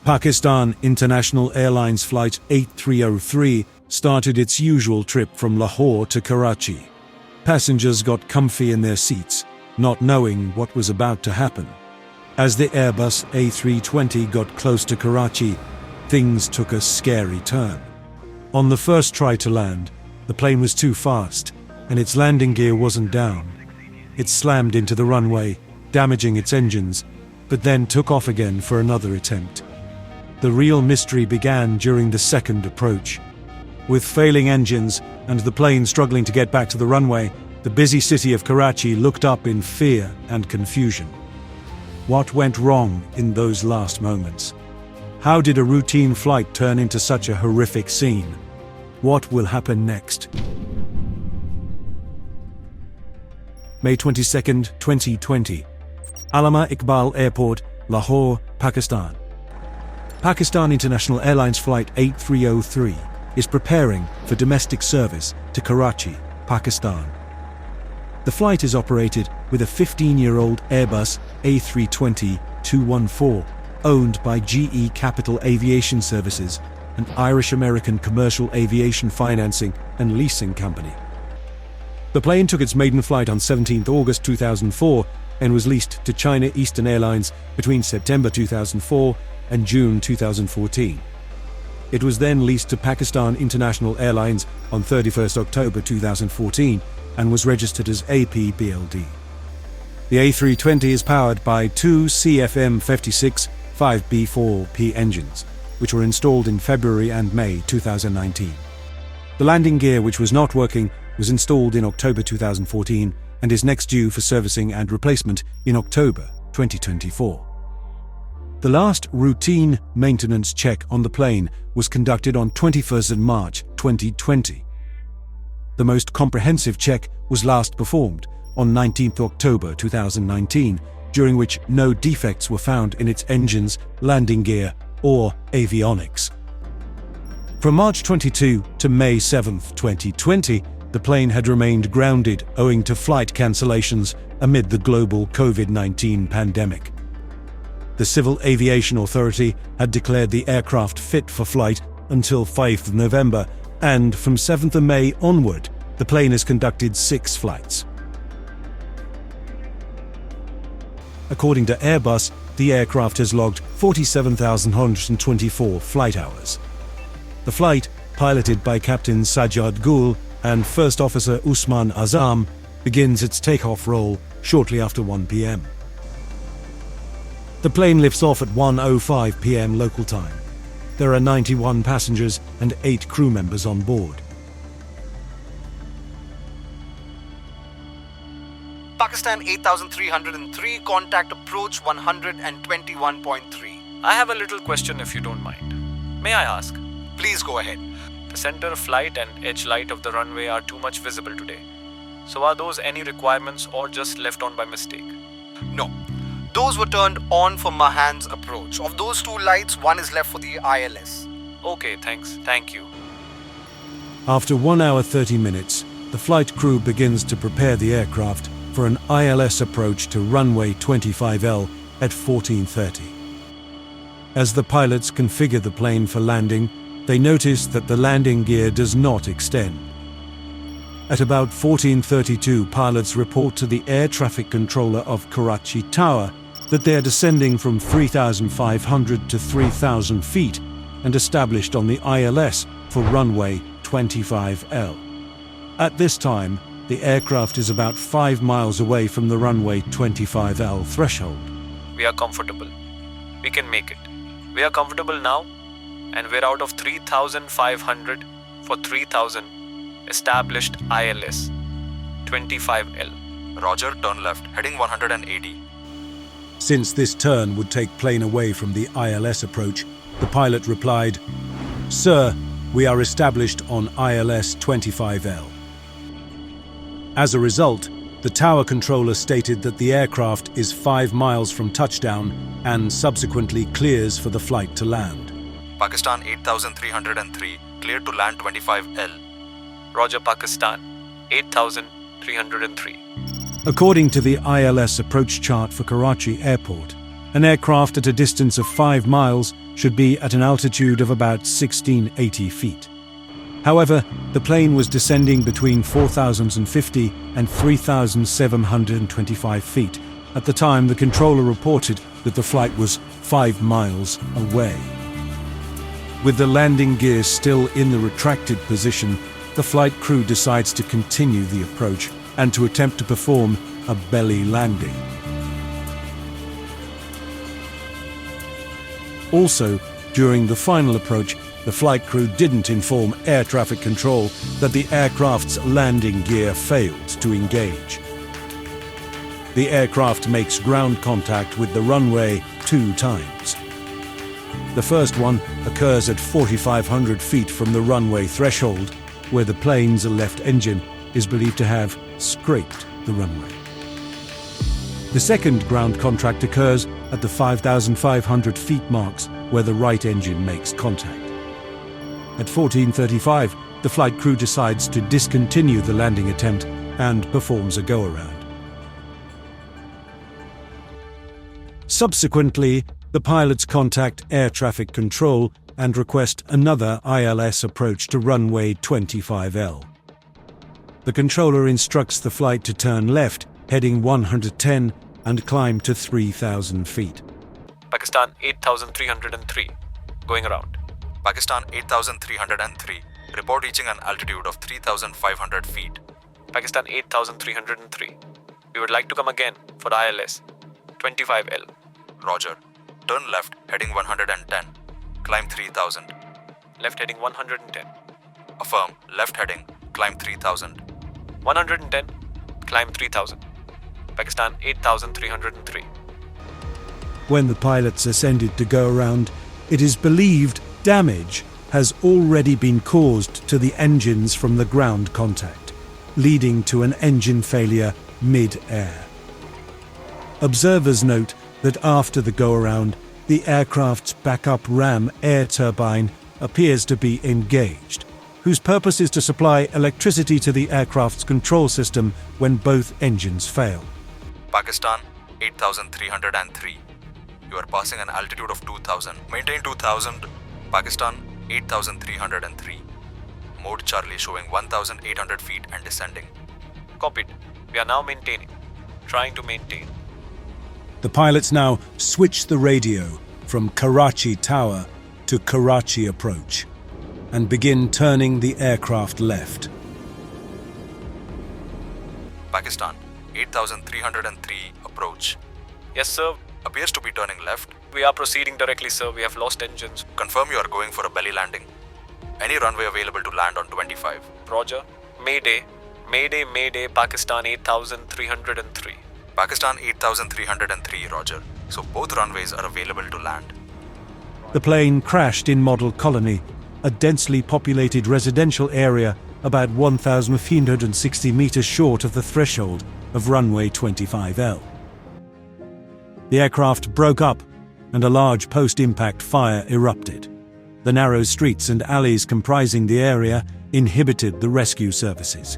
Pakistan International Airlines Flight 8303 started its usual trip from Lahore to Karachi. Passengers got comfy in their seats, not knowing what was about to happen. As the Airbus A320 got close to Karachi, things took a scary turn. On the first try to land, the plane was too fast, and its landing gear wasn't down. It slammed into the runway, damaging its engines, but then took off again for another attempt. The real mystery began during the second approach. With failing engines and the plane struggling to get back to the runway, the busy city of Karachi looked up in fear and confusion. What went wrong in those last moments? How did a routine flight turn into such a horrific scene? What will happen next? May 22, 2020. Allama Iqbal Airport, Lahore, Pakistan. Pakistan International Airlines Flight 8303 is preparing for domestic service to Karachi, Pakistan. The flight is operated with a 15-year-old Airbus A320-214, owned by GE Capital Aviation Services, an Irish-American commercial aviation financing and leasing company. The plane took its maiden flight on 17 August 2004 and was leased to China Eastern Airlines between September 2004 and June 2014. It was then leased to Pakistan International Airlines on 31st October 2014 and was registered as APBLD. The A320 is powered by two CFM56 5B4P engines, which were installed in February and May 2019. The landing gear, which was not working, was installed in October 2014 and is next due for servicing and replacement in October 2024. The last routine maintenance check on the plane was conducted on 21st of March 2020. The most comprehensive check was last performed on 19th October 2019, during which no defects were found in its engines, landing gear, or avionics. From March 22 to May 7, 2020, the plane had remained grounded owing to flight cancellations amid the global COVID-19 pandemic. The Civil Aviation Authority had declared the aircraft fit for flight until 5th November, and from 7th of May onward, the plane has conducted 6 flights. According to Airbus, the aircraft has logged 47,124 flight hours. The flight, piloted by Captain Sajjad Gul and First Officer Usman Azam, begins its takeoff roll shortly after 1 p.m. The plane lifts off at 1:05 p.m. local time. There are 91 passengers and 8 crew members on board. Pakistan 8303, contact approach 121.3. I have a little question if you don't mind. May I ask? Please go ahead. The center of flight and edge light of the runway are too much visible today. So are those any requirements or just left on by mistake? No. Those were turned on for Mahan's approach. Of those 2 lights, one is left for the ILS. Okay, thanks. Thank you. After 1 hour 30 minutes, the flight crew begins to prepare the aircraft for an ILS approach to runway 25L at 14:30. As the pilots configure the plane for landing, they notice that the landing gear does not extend. At about 14:32, pilots report to the air traffic controller of Karachi Tower that they are descending from 3,500 to 3,000 feet and established on the ILS for runway 25L. At this time, the aircraft is about 5 miles away from the runway 25L threshold. We are comfortable. We can make it. We are comfortable now, and we're out of 3,500 for 3,000 established ILS 25L. Roger, turn left, heading 180. Since this turn would take plane away from the ILS approach, the pilot replied, "Sir, we are established on ILS 25L." As a result, the tower controller stated that the aircraft is 5 miles from touchdown and subsequently clears for the flight to land. Pakistan 8303, cleared to land 25L. Roger, Pakistan 8303. According to the ILS approach chart for Karachi Airport, An aircraft at a distance of 5 miles should be at an altitude of about 1680 feet. However, the plane was descending between 4,050 and 3,725 feet at the time the controller reported that the flight was 5 miles away. With the landing gear still in the retracted position, the flight crew decides to continue the approach and to attempt to perform a belly landing. Also, during the final approach, the flight crew didn't inform air traffic control that the aircraft's landing gear failed to engage. The aircraft makes ground contact with the runway 2 times. The first one occurs at 4,500 feet from the runway threshold, where the plane's left engine is believed to have scraped the runway. The second ground contact occurs at the 5,500 feet marks, where the right engine makes contact. At 14:35, the flight crew decides to discontinue the landing attempt and performs a go-around. Subsequently, the pilots contact air traffic control and request another ILS approach to runway 25L. The controller instructs the flight to turn left, heading 110, and climb to 3,000 feet. Pakistan 8,303, going around. Pakistan 8,303. Report reaching an altitude of 3,500 feet. Pakistan 8,303. We would like to come again for ILS 25L. Roger. Turn left, heading 110. Climb 3,000. Left heading 110. Affirm. Left heading. Climb 3,000. 110. Climb 3,000. Pakistan 8,303. When the pilots ascended to go around, it is believed damage has already been caused to the engines from the ground contact, leading to an engine failure mid-air. Observers note that after the go-around, the aircraft's backup ram air turbine appears to be engaged, whose purpose is to supply electricity to the aircraft's control system when both engines fail. Pakistan 8,303. You are passing an altitude of 2,000. Maintain 2,000. Pakistan 8,303. Mode Charlie showing 1,800 feet and descending. Copied. We are now maintaining. Trying to maintain. The pilots now switch the radio from Karachi Tower to Karachi Approach and begin turning the aircraft left. Pakistan 8,303 approach. Yes, sir. Appears to be turning left. We are proceeding directly, sir. We have lost engines. Confirm you are going for a belly landing. Any runway available to land on 25. Roger. Mayday. Mayday, Mayday, Pakistan 8,303. Pakistan 8,303, roger. So both runways are available to land. The plane crashed in Model Colony, a densely populated residential area about 1,360 meters short of the threshold of runway 25L. The aircraft broke up and a large post-impact fire erupted. The narrow streets and alleys comprising the area inhibited the rescue services.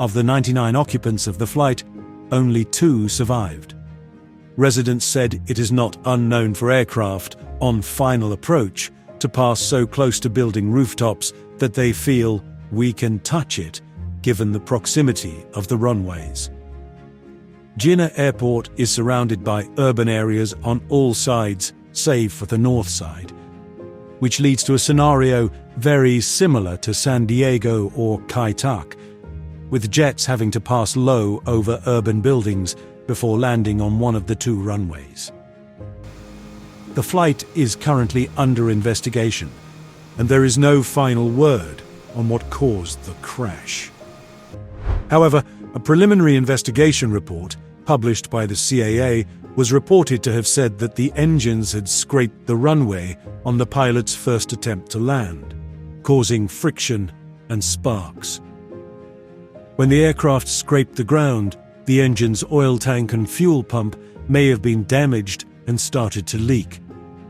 Of the 99 occupants of the flight, only 2 survived. Residents said it is not unknown for aircraft on final approach to pass so close to building rooftops that they feel we can touch it, given the proximity of the runways. Jinnah Airport is surrounded by urban areas on all sides, save for the north side, which leads to a scenario very similar to San Diego or Kai Tak, with jets having to pass low over urban buildings before landing on one of the 2 runways. The flight is currently under investigation, and there is no final word on what caused the crash. However, a preliminary investigation report published by the CAA was reported to have said that the engines had scraped the runway on the pilot's first attempt to land, causing friction and sparks. When the aircraft scraped the ground, the engine's oil tank and fuel pump may have been damaged and started to leak,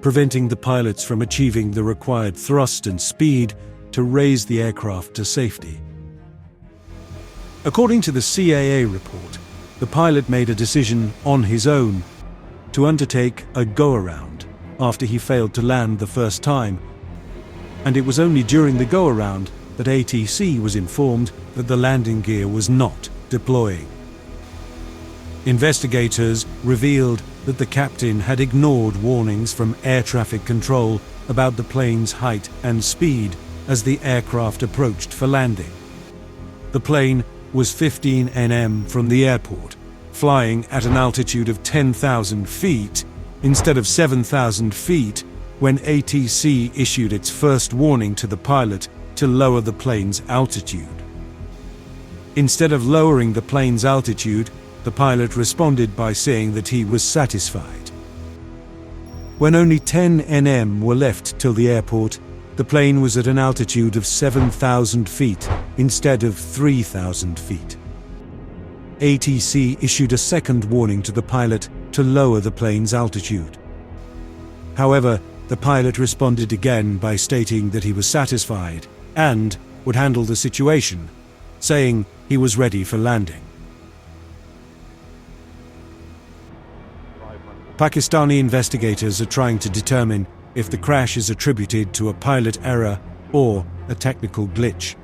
preventing the pilots from achieving the required thrust and speed to raise the aircraft to safety. According to the CAA report, the pilot made a decision on his own to undertake a go-around after he failed to land the first time, and it was only during the go-around that ATC was informed that the landing gear was not deploying. Investigators revealed that the captain had ignored warnings from air traffic control about the plane's height and speed as the aircraft approached for landing. The plane was 15 nm from the airport, flying at an altitude of 10,000 feet instead of 7,000 feet when ATC issued its first warning to the pilot to lower the plane's altitude. Instead of lowering the plane's altitude, the pilot responded by saying that he was satisfied. When only 10 nm were left till the airport, the plane was at an altitude of 7,000 feet instead of 3,000 feet. ATC issued a second warning to the pilot to lower the plane's altitude. However, the pilot responded again by stating that he was satisfied and would handle the situation, saying he was ready for landing. Pakistani investigators are trying to determine if the crash is attributed to a pilot error or a technical glitch.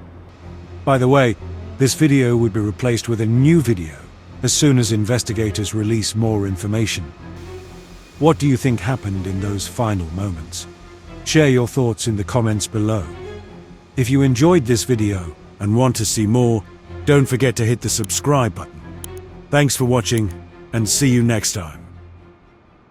By the way, this video would be replaced with a new video as soon as investigators release more information. What do you think happened in those final moments? Share your thoughts in the comments below. If you enjoyed this video and want to see more, don't forget to hit the subscribe button. Thanks for watching, and see you next time.